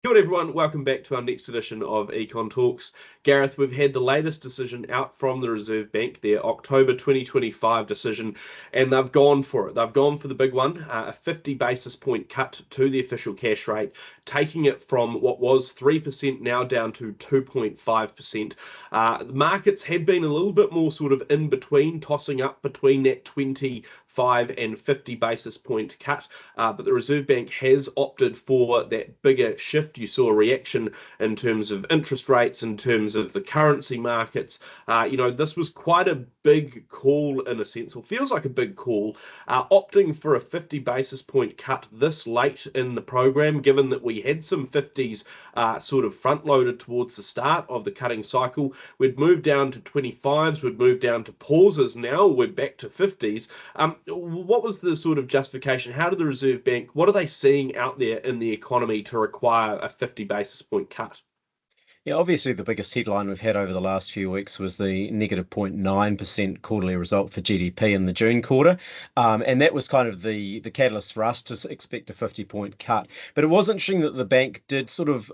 Kia ora everyone, welcome back to our next edition of Econ Talks. Gareth, we've had the latest decision out from the Reserve Bank, their October 2025 decision, and they've gone for it. They've gone for the big one, a 50 basis point cut to the official cash rate, taking it from what was 3% now down to 2.5%. The markets had been a little bit more sort of in between, tossing up between that 25 and 50 basis point cut, but the Reserve Bank has opted for that bigger shift. You saw a reaction in terms of interest rates, in terms of the currency markets. This was quite a big call in a sense, or feels like a big call, opting for a 50 basis point cut this late in the program, given that we had some 50s sort of front loaded towards the start of the cutting cycle. We'd moved down to 25s, we'd moved down to pauses. Now we're back to 50s. What was the sort of justification? How did the Reserve Bank, what are they seeing out there in the economy to require a 50 basis point cut? Yeah, obviously the biggest headline we've had over the last few weeks was the negative 0.9% quarterly result for GDP in the June quarter. And that was kind of the catalyst for us to expect a 50-point cut. But it was interesting that the bank did sort of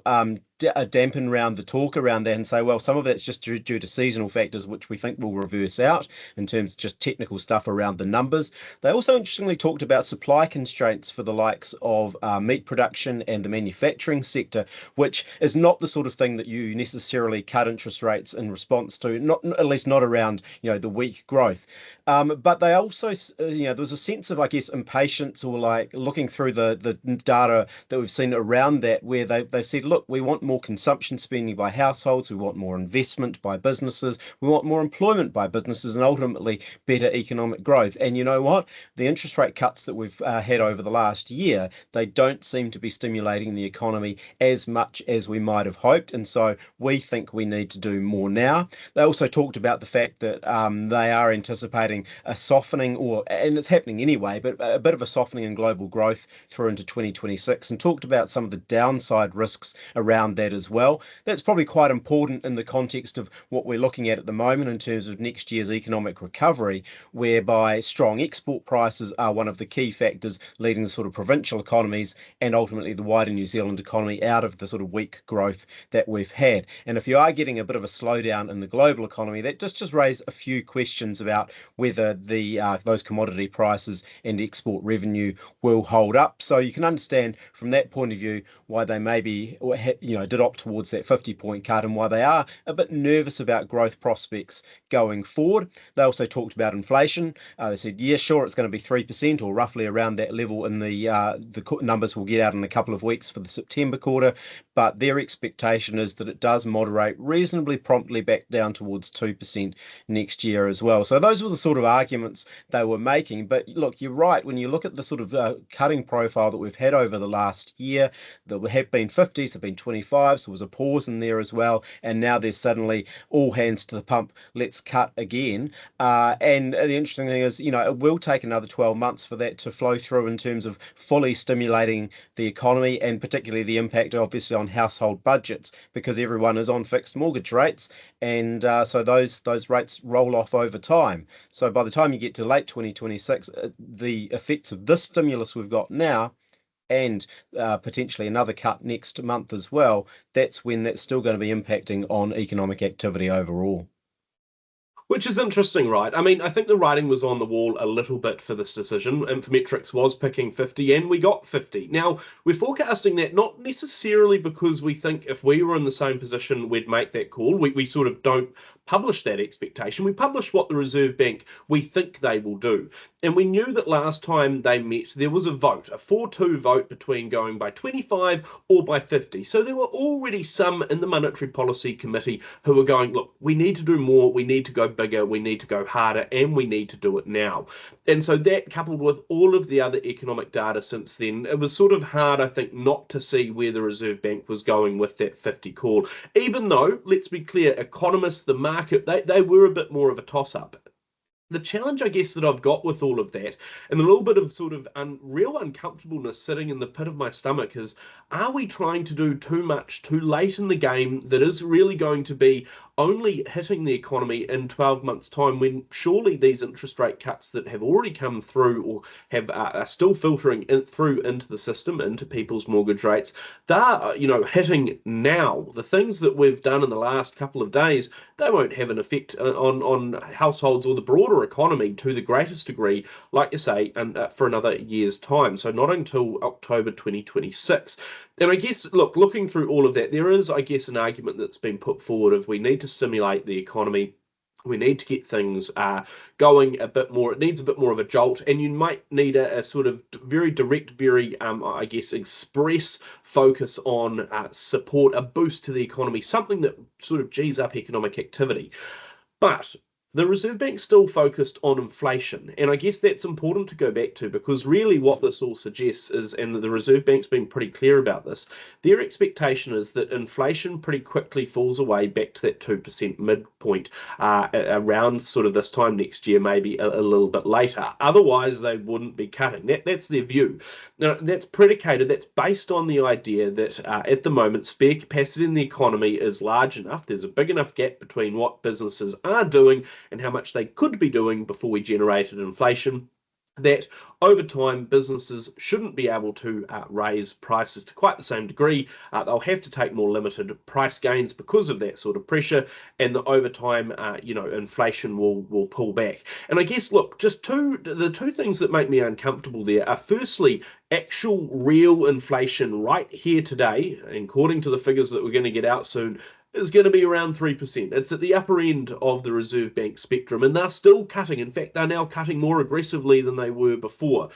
dampen around the talk around that and say, well, some of that's just due to seasonal factors, which we think will reverse out in terms of just technical stuff around the numbers. They also interestingly talked about supply constraints for the likes of meat production and the manufacturing sector, which is not the sort of thing that you necessarily cut interest rates in response to, not at least not around the weak growth. But they also, there was a sense of, I guess, impatience or like looking through the data that we've seen around that, where they said, look, we want more consumption spending by households, we want more investment by businesses, we want more employment by businesses, and ultimately better economic growth. And you know what? The interest rate cuts that we've had over the last year, they don't seem to be stimulating the economy as much as we might have hoped. And so we think we need to do more now. They also talked about the fact that they are anticipating a softening, and it's happening anyway, but a bit of a softening in global growth through into 2026, and talked about some of the downside risks around that as well. That's probably quite important in the context of what we're looking at the moment in terms of next year's economic recovery, whereby strong export prices are one of the key factors leading the sort of provincial economies and ultimately the wider New Zealand economy out of the sort of weak growth that we've had. And if you are getting a bit of a slowdown in the global economy, that just raise a few questions about whether those commodity prices and export revenue will hold up. So you can understand from that point of view why they maybe did opt towards that 50-point cut, and why they are a bit nervous about growth prospects going forward. They also talked about inflation. They said, yeah, sure, it's going to be 3% or roughly around that level in the numbers we'll get out in a couple of weeks for the September quarter, but their expectation is that it does moderate reasonably promptly back down towards 2% next year as well. So those were the sort of arguments they were making. But look, you're right, when you look at the sort of cutting profile that we've had over the last year, there have been 50s, there have been 25s, there was a pause in there as well, and now there's suddenly all hands to the pump, let's cut again. And the interesting thing is, it will take another 12 months for that to flow through in terms of fully stimulating the economy, and particularly the impact obviously on household budgets, because everyone is on fixed mortgage rates, and so those rates roll off over time. So by the time you get to late 2026, the effects of this stimulus we've got now, and potentially another cut next month as well, that's when that's still going to be impacting on economic activity overall. Which is interesting, right? I mean, I think the writing was on the wall a little bit for this decision. Infometrics was picking 50 and we got 50. Now, we're forecasting that not necessarily because we think if we were in the same position, we'd make that call. We sort of don't publish that expectation. We publish what the Reserve Bank, we think they will do. And we knew that last time they met, there was a vote, a 4-2 vote between going by 25 or by 50. So there were already some in the Monetary Policy Committee who were going, look, we need to do more, we need to go bigger, we need to go harder, and we need to do it now. And so that, coupled with all of the other economic data since then, it was sort of hard, I think, not to see where the Reserve Bank was going with that 50 call. Even though, let's be clear, economists, the market, they were a bit more of a toss-up. The challenge, I guess, that I've got with all of that, and a little bit of sort of real uncomfortableness sitting in the pit of my stomach, is are we trying to do too much too late in the game that is really going to be only hitting the economy in 12 months' time, when surely these interest rate cuts that have already come through or have are still filtering through into the system, into people's mortgage rates, they're, hitting now. The things that we've done in the last couple of days, they won't have an effect on households or the broader economy to the greatest degree, like you say, and for another year's time. So not until October 2026. And I guess, look, looking through all of that, there is, I guess, an argument that's been put forward of we need to stimulate the economy. We need to get things going a bit more. It needs a bit more of a jolt, and you might need a sort of very direct, very, I guess, express focus on support, a boost to the economy, something that sort of G's up economic activity. But the Reserve Bank's still focused on inflation. And I guess that's important to go back to, because really what this all suggests is, and the Reserve Bank's been pretty clear about this, their expectation is that inflation pretty quickly falls away back to that 2% midpoint around sort of this time next year, maybe a little bit later. Otherwise, they wouldn't be cutting. That's their view. Now, that's based on the idea that at the moment, spare capacity in the economy is large enough. There's a big enough gap between what businesses are doing and how much they could be doing before we generated inflation, that over time businesses shouldn't be able to raise prices to quite the same degree. They'll have to take more limited price gains because of that sort of pressure, and that over time, inflation will pull back. And I guess, look, the two things that make me uncomfortable there are, firstly, actual real inflation right here today, according to the figures that we're going to get out soon, is going to be around 3%. It's at the upper end of the Reserve Bank spectrum, and they're still cutting. In fact, they're now cutting more aggressively than they were before.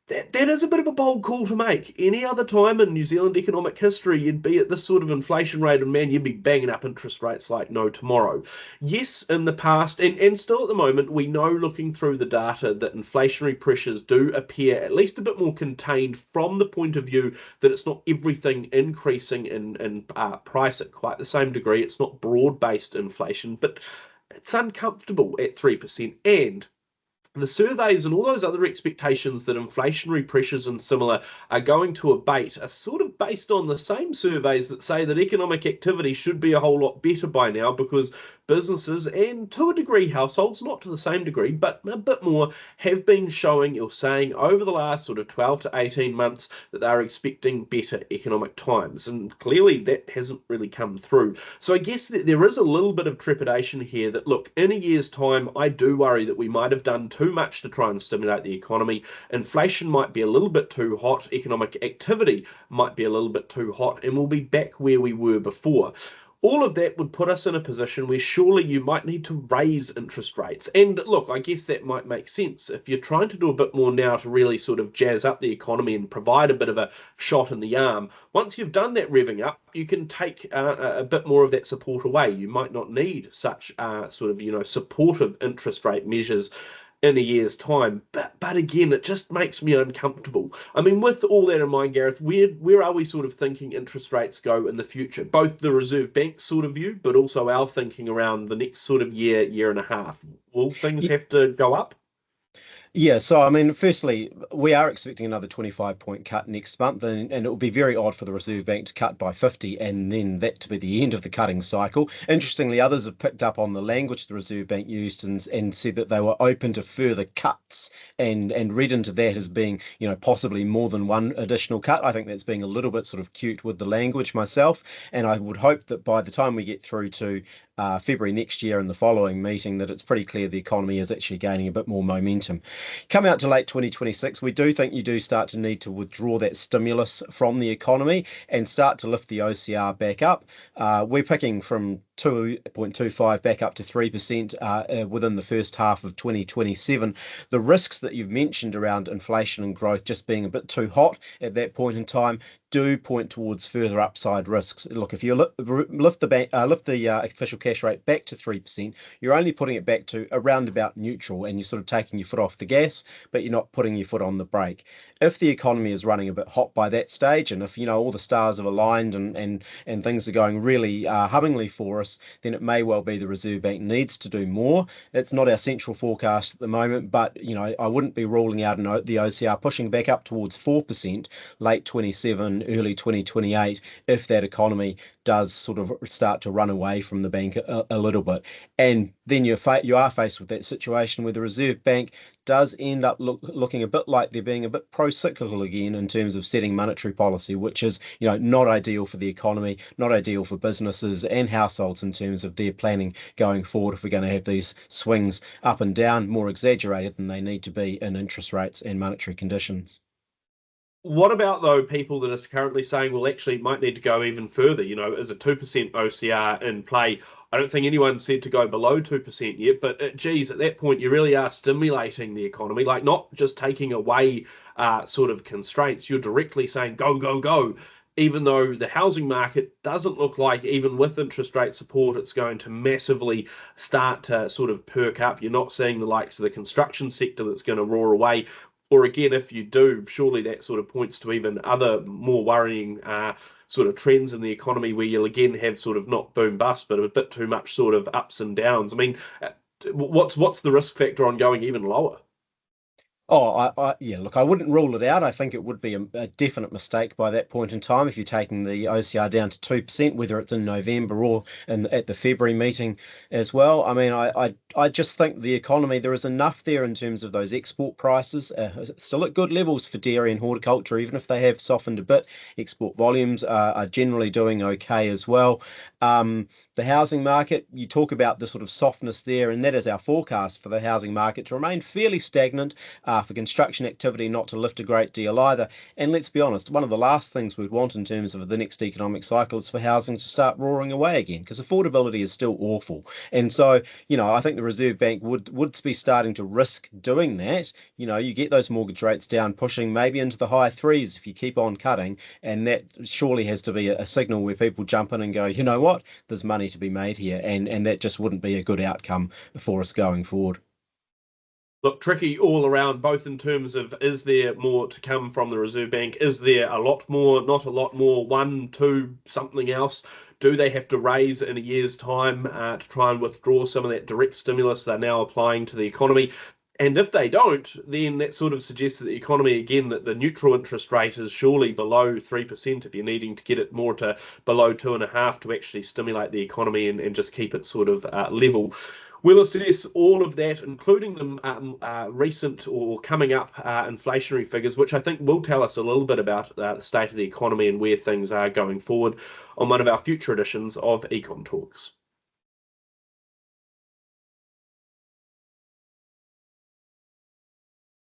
That is a bit of a bold call to make. Any other time in New Zealand economic history, you'd be at this sort of inflation rate, and man, you'd be banging up interest rates like no tomorrow. Yes, in the past, and still at the moment, we know, looking through the data, that inflationary pressures do appear at least a bit more contained, from the point of view that it's not everything increasing in price at quite the same degree. It's not broad-based inflation, but it's uncomfortable at 3%. And the surveys and all those other expectations that inflationary pressures and similar are going to abate are sort of based on the same surveys that say that economic activity should be a whole lot better by now, because businesses, and to a degree households, not to the same degree, but a bit more, have been showing or saying over the last sort of 12 to 18 months that they're expecting better economic times. And clearly that hasn't really come through. So I guess that there is a little bit of trepidation here that, look, in a year's time, I do worry that we might have done too much to try and stimulate the economy. Inflation might be a little bit too hot, economic activity might be a little bit too hot, and we'll be back where we were before. All of that would put us in a position where surely you might need to raise interest rates. And look, I guess that might make sense. If you're trying to do a bit more now to really sort of jazz up the economy and provide a bit of a shot in the arm, once you've done that revving up, you can take a bit more of that support away. You might not need such supportive interest rate measures in a year's time. But again, it just makes me uncomfortable. I mean, with all that in mind, Gareth, where are we sort of thinking interest rates go in the future? Both the Reserve Bank sort of view, but also our thinking around the next sort of year and a half. Will things have to go up? Yeah, so I mean, firstly, we are expecting another 25-point cut next month, and it will be very odd for the Reserve Bank to cut by 50 and then that to be the end of the cutting cycle. Interestingly, others have picked up on the language the Reserve Bank used and said that they were open to further cuts and read into that as being, possibly more than one additional cut. I think that's being a little bit sort of cute with the language myself, and I would hope that by the time we get through to February next year and the following meeting, that it's pretty clear the economy is actually gaining a bit more momentum. Come out to late 2026, we do think you do start to need to withdraw that stimulus from the economy and start to lift the OCR back up. We're picking from 2.25 back up to 3% within the first half of 2027. The risks that you've mentioned around inflation and growth just being a bit too hot at that point in time do point towards further upside risks. Look, if you lift the official cash rate back to 3%, you're only putting it back to around about neutral, and you're sort of taking your foot off the gas, but you're not putting your foot on the brake. if the economy is running a bit hot by that stage, and if all the stars have aligned and things are going really hummingly for us, then it may well be the Reserve Bank needs to do more. It's not our central forecast at the moment, but I wouldn't be ruling out the OCR pushing back up towards 4% late 27, early 2028 if that economy does sort of start to run away from the bank a little bit. And then you are faced with that situation where the Reserve Bank does end up looking a bit like they're being a bit pro-cyclical again in terms of setting monetary policy, which is not ideal for the economy, not ideal for businesses and households in terms of their planning going forward if we're going to have these swings up and down more exaggerated than they need to be in interest rates and monetary conditions. What about though people that are currently saying, well, actually, it might need to go even further? Is a 2% OCR in play? I don't think anyone said to go below 2% yet, but geez, at that point, you really are stimulating the economy, like not just taking away sort of constraints. You're directly saying, go, go, go. Even though the housing market doesn't look like, even with interest rate support, it's going to massively start to sort of perk up. You're not seeing the likes of the construction sector that's going to roar away. Or again, if you do, surely that sort of points to even other more worrying sort of trends in the economy where you'll again have sort of not boom bust, but a bit too much sort of ups and downs. I mean, what's the risk factor on going even lower? Oh, yeah, look, I wouldn't rule it out. I think it would be a definite mistake by that point in time if you're taking the OCR down to 2%, whether it's in November or at the February meeting as well. I mean, I just think the economy, there is enough there in terms of those export prices, still at good levels for dairy and horticulture, even if they have softened a bit. Export volumes are generally doing okay as well. The housing market, you talk about the sort of softness there, and that is our forecast for the housing market to remain fairly stagnant, for construction activity not to lift a great deal either. And let's be honest, one of the last things we'd want in terms of the next economic cycle is for housing to start roaring away again, because affordability is still awful. And so, I think the Reserve Bank would be starting to risk doing that. You get those mortgage rates down, pushing maybe into the high threes if you keep on cutting, and that surely has to be a signal where people jump in and go, you know what, there's money to be made here, and that just wouldn't be a good outcome for us going forward. Look, tricky all around, both in terms of is there more to come from the Reserve Bank? Is there a lot more, not a lot more, one, two, something else? Do they have to raise in a year's time to try and withdraw some of that direct stimulus they're now applying to the economy? And if they don't, then that sort of suggests that the economy, again, that the neutral interest rate is surely below 3% if you're needing to get it more to below 2.5 to actually stimulate the economy and just keep it sort of level. We'll assess all of that, including the recent or coming up inflationary figures, which I think will tell us a little bit about the state of the economy and where things are going forward on one of our future editions of Econ Talks.